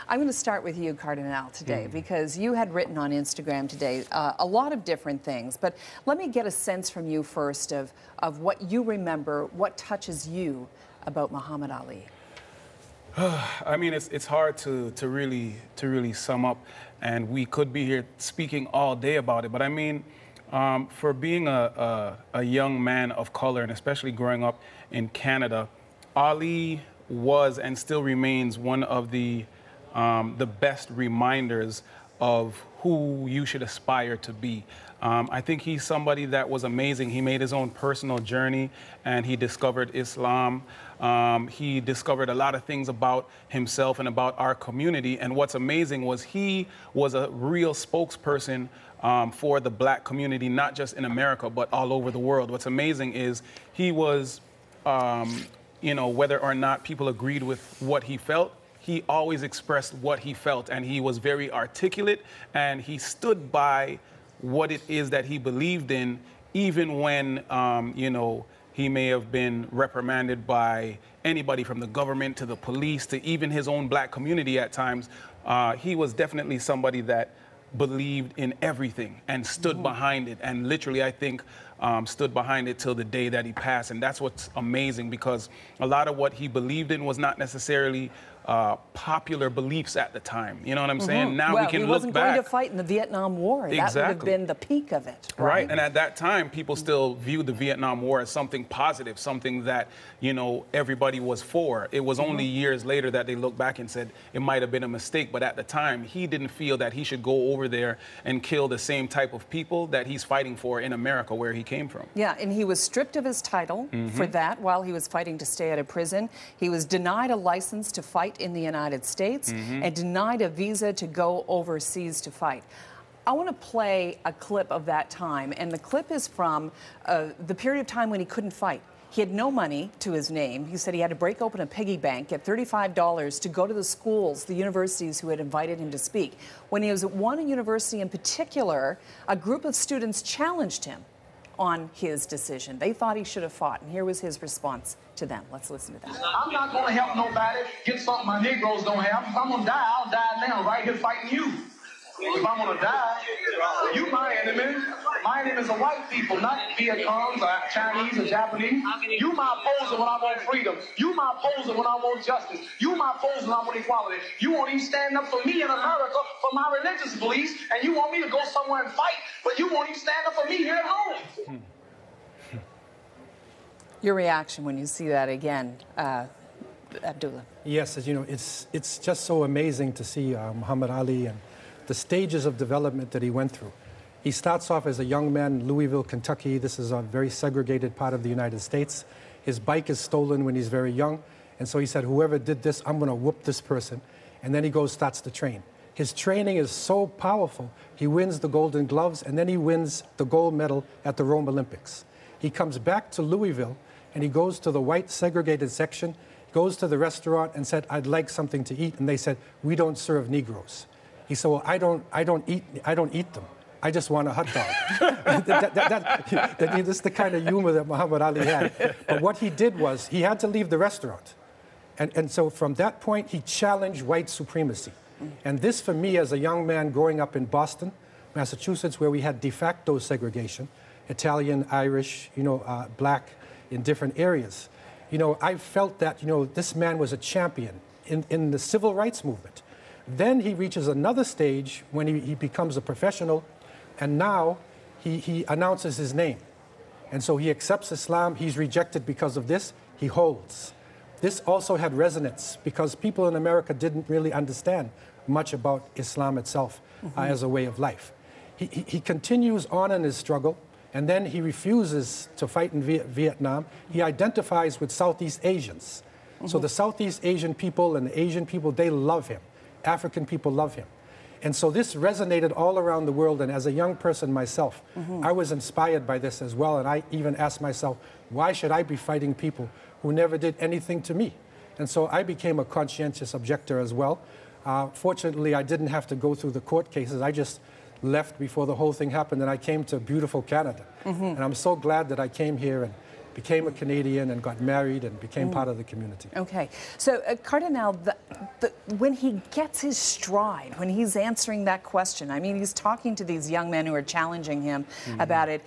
I'm going to start with you, Kardinal, today, because you had written on Instagram today a lot of different things. But let me get a sense from you first of what you remember, what touches you about Muhammad Ali. I mean, it's hard to really sum up, and we could be here speaking all day about it. But I mean, for being a young man of color, and especially growing up in Canada, Ali was and still remains one of the best reminders of who you should aspire to be. I think he's somebody that was amazing. He made his own personal journey, and he discovered Islam. He discovered a lot of things about himself and about our community. And what's amazing was he was a real spokesperson for the black community, not just in America, but all over the world. What's amazing is he was, you know, whether or not people agreed with what he felt, he always expressed what he felt, and he was very articulate, and he stood by what it is that he believed in, even when, you know, he may have been reprimanded by anybody from the government to the police to even his own black community at times. He was definitely somebody that believed in everything and stood behind it, and literally, I think, stood behind it till the day that he passed. And that's what's amazing, because a lot of what he believed in was not necessarily popular beliefs at the time. You know what I'm saying? Now we can look back. He wasn't going to fight in the Vietnam War. Exactly. That would have been the peak of it. Right. And at that time, people still viewed the Vietnam War as something positive, something that, you know, everybody was for. It was only years later that they looked back and said it might have been a mistake. But at the time, he didn't feel that he should go over there and kill the same type of people that he's fighting for in America, where he came from. Yeah, and he was stripped of his title for that while he was fighting to stay out of prison. He was denied a license to fight in the United States and denied a visa to go overseas to fight. I want to play a clip of that time, and the clip is from the period of time when he couldn't fight. He had no money to his name. He said he had to break open a piggy bank, get $35 to go to the schools, the universities who had invited him to speak. When he was at one university in particular, a group of students challenged him on his decision. They thought he should have fought, and here was his response to them. Let's listen to that. I'm not going to help nobody get something my Negroes don't have. If I'm going to die, I'll die now, right here fighting you. If I'm going to die, you my enemy. My enemy is the white people, not Viet Congs or Chinese or Japanese. You my opposer when I want freedom. You my opposer when I want justice. You my opposer when I want equality. You won't even stand up for me in America for my religious beliefs, and you want me to go somewhere and fight, but you won't even stand up for me here at home. Your reaction when you see that again, Abdullah? Yes, as you know, it's just so amazing to see Muhammad Ali and the stages of development that he went through. He starts off as a young man in Louisville, Kentucky. This is a very segregated part of the United States. His bike is stolen when he's very young, and so he said, whoever did this, I'm going to whoop this person. And then he starts to train. His training is so powerful, he wins the Golden Gloves, and then he wins the gold medal at the Rome Olympics. He comes back to Louisville, and he goes to the white segregated section, goes to the restaurant and said, I'd like something to eat. And they said, we don't serve Negroes. He said, well, I don't eat them. I just want a hot dog. That's the kind of humor that Muhammad Ali had. But what he did was he had to leave the restaurant. And so from that point, he challenged white supremacy. And this, for me, as a young man growing up in Boston, Massachusetts, where we had de facto segregation, Italian, Irish, you know, black in different areas, you know, I felt that, you know, this man was a champion in the civil rights movement. Then he reaches another stage when he becomes a professional, and now he announces his name. And so he accepts Islam. He's rejected because of this. He holds. This also had resonance because people in America didn't really understand much about Islam itself as a way of life. He continues on in his struggle, and then he refuses to fight in Vietnam. He identifies with Southeast Asians. So the Southeast Asian people and the Asian people, they love him. African people love him. And so this resonated all around the world, and as a young person myself, I was inspired by this as well, and I even asked myself, why should I be fighting people who never did anything to me? And so I became a conscientious objector as well. Fortunately, I didn't have to go through the court cases. I just left before the whole thing happened, and I came to beautiful Canada. And I'm so glad that I came here and became a Canadian and got married and became part of the community. Okay. So, Kardinal, when he gets his stride, when he's answering that question, I mean, he's talking to these young men who are challenging him about it,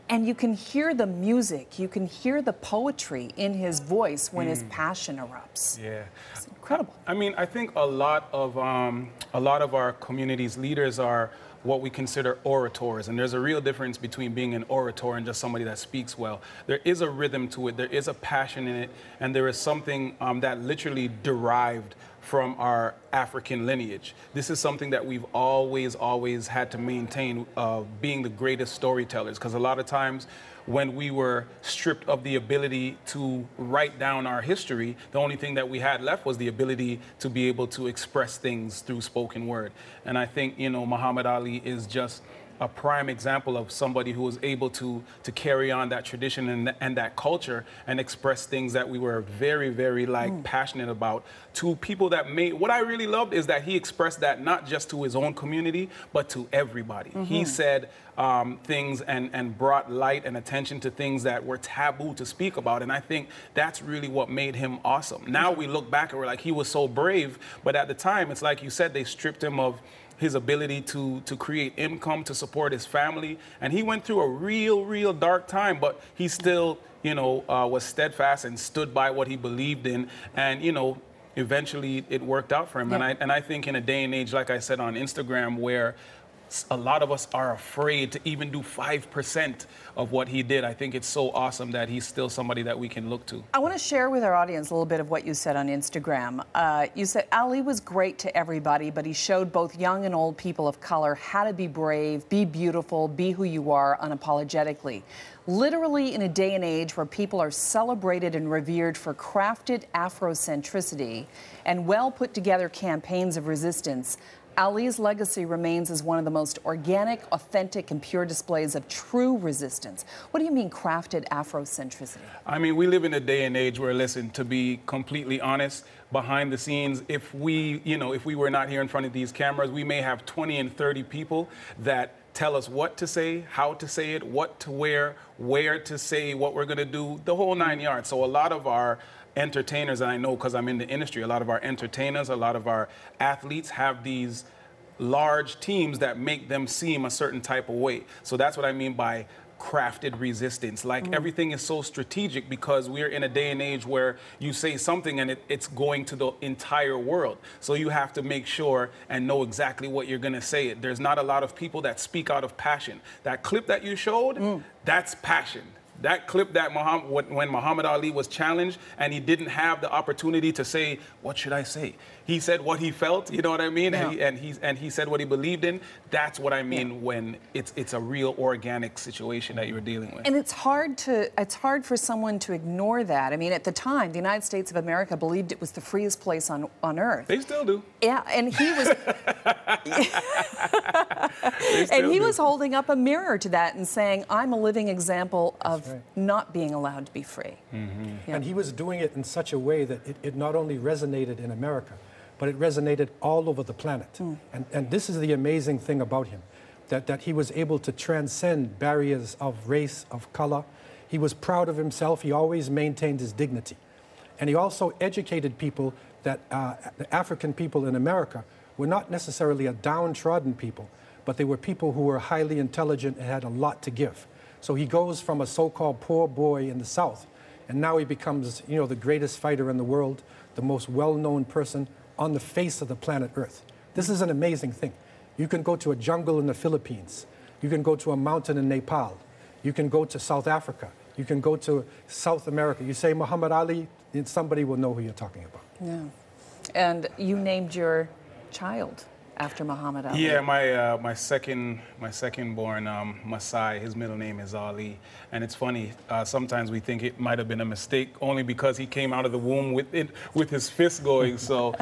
and you can hear the music, you can hear the poetry in his voice when his passion erupts. Yeah. It's incredible. I mean, I think a lot of our community's leaders are what we consider orators, and there's a real difference between being an orator and just somebody that speaks well. There is a rhythm to it, there is a passion in it, and there is something that literally derived from our African lineage. This is something that we've always had to maintain, being the greatest storytellers, because a lot of times when we were stripped of the ability to write down our history, the only thing that we had left was the ability to be able to express things through spoken word. And I think, you know, Muhammad Ali is just a prime example of somebody who was able to carry on that tradition and that culture and express things that we were very like passionate about to people that made. What I really loved is that he expressed that not just to his own community, but to everybody. He said things and brought light and attention to things that were taboo to speak about. And I think that's really what made him awesome. Now we look back and we're like, he was so brave, but at the time, it's like you said, they stripped him of his ability to create income to support his family. And he went through a real dark time, but he still, you know, was steadfast and stood by what he believed in. And, you know, eventually it worked out for him. Yeah. And I think in a day and age, like I said on Instagram, where a lot of us are afraid to even do 5% of what he did. I think it's so awesome that he's still somebody that we can look to. I want to share with our audience a little bit of what you said on Instagram. You said Ali was great to everybody, but he showed both young and old people of color how to be brave, be beautiful, be who you are unapologetically. Literally in a day and age where people are celebrated and revered for crafted Afrocentricity and well put together campaigns of resistance, Ali's legacy remains as one of the most organic, authentic, and pure displays of true resistance. What do you mean crafted Afrocentricity? I mean, we live in a day and age where, listen, to be completely honest, behind the scenes, if we were not here in front of these cameras, we may have 20 and 30 people that tell us what to say, how to say it, what to wear, where to say what we're going to do, the whole 9 yards. So a lot of our entertainers, and I know because I'm in the industry, a lot of our entertainers, a lot of our athletes have these large teams that make them seem a certain type of way. So that's what I mean by crafted resistance. Like everything is so strategic because we're in a day and age where you say something and it's going to the entire world. So you have to make sure and know exactly what you're going to say. There's not a lot of people that speak out of passion. That clip that you showed, that's passion. That clip that when Muhammad Ali was challenged and he didn't have the opportunity to say, what should I say? He said what he felt, you know what I mean? Yeah. And he said what he believed in. That's what I mean when it's a real organic situation that you're dealing with. And it's hard for someone to ignore that. I mean, at the time, the United States of America believed it was the freest place on earth. They still do. Yeah, and he was was holding up a mirror to that and saying, I'm a living example of not being allowed to be free. Yeah. And he was doing it in such a way that it not only resonated in America, but it resonated all over the planet. And this is the amazing thing about him, that he was able to transcend barriers of race, of color. He was proud of himself. He always maintained his dignity. And he also educated people that the African people in America were not necessarily a downtrodden people, but they were people who were highly intelligent and had a lot to give. So he goes from a so-called poor boy in the South, and now he becomes, you know, the greatest fighter in the world, the most well-known person on the face of the planet Earth. This is an amazing thing. You can go to a jungle in the Philippines. You can go to a mountain in Nepal. You can go to South Africa. You can go to South America. You say Muhammad Ali, and somebody will know who you're talking about. Yeah. And you named your child after Muhammad Ali. Yeah, my second born, Masai, his middle name is Ali. And it's funny, sometimes we think it might have been a mistake only because he came out of the womb with his fist going. So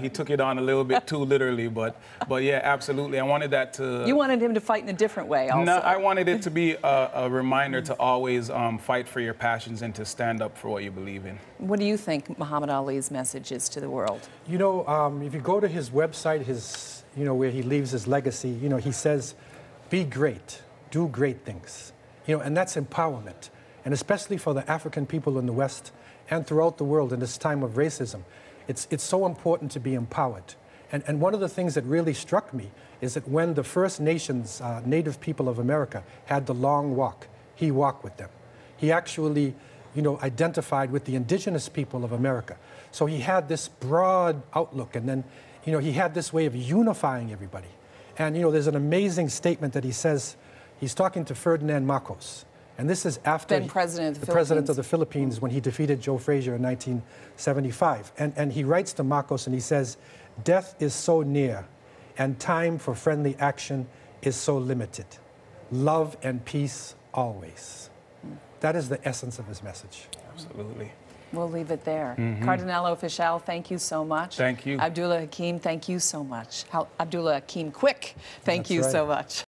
he took it on a little bit too literally. But yeah, absolutely. I wanted that to... You wanted him to fight in a different way also. No, I wanted it to be a reminder to always fight for your passions and to stand up for what you believe in. What do you think Muhammad Ali's message is to the world? You know, if you go to his website, where he leaves his legacy, he says, be great, do great things, and that's empowerment. and especially for the African people in the West and throughout the world in this time of racism. It's so important to be empowered. And one of the things that really struck me is that when the First Nations, Native people of America, had the long walk, he walked with them. He actually, identified with the indigenous people of America. So he had this broad outlook, and then, he had this way of unifying everybody. And, there's an amazing statement that he says, he's talking to Ferdinand Marcos. And this is after then president of the Philippines when he defeated Joe Frazier in 1975. And he writes to Marcos and he says, "Death is so near and time for friendly action is so limited. Love and peace always." That is the essence of his message. Absolutely. We'll leave it there. Kardinal Offishall, thank you so much. Thank you. Abdullah Hakim, thank you so much. Abdullah Hakim Quick, thank you so much.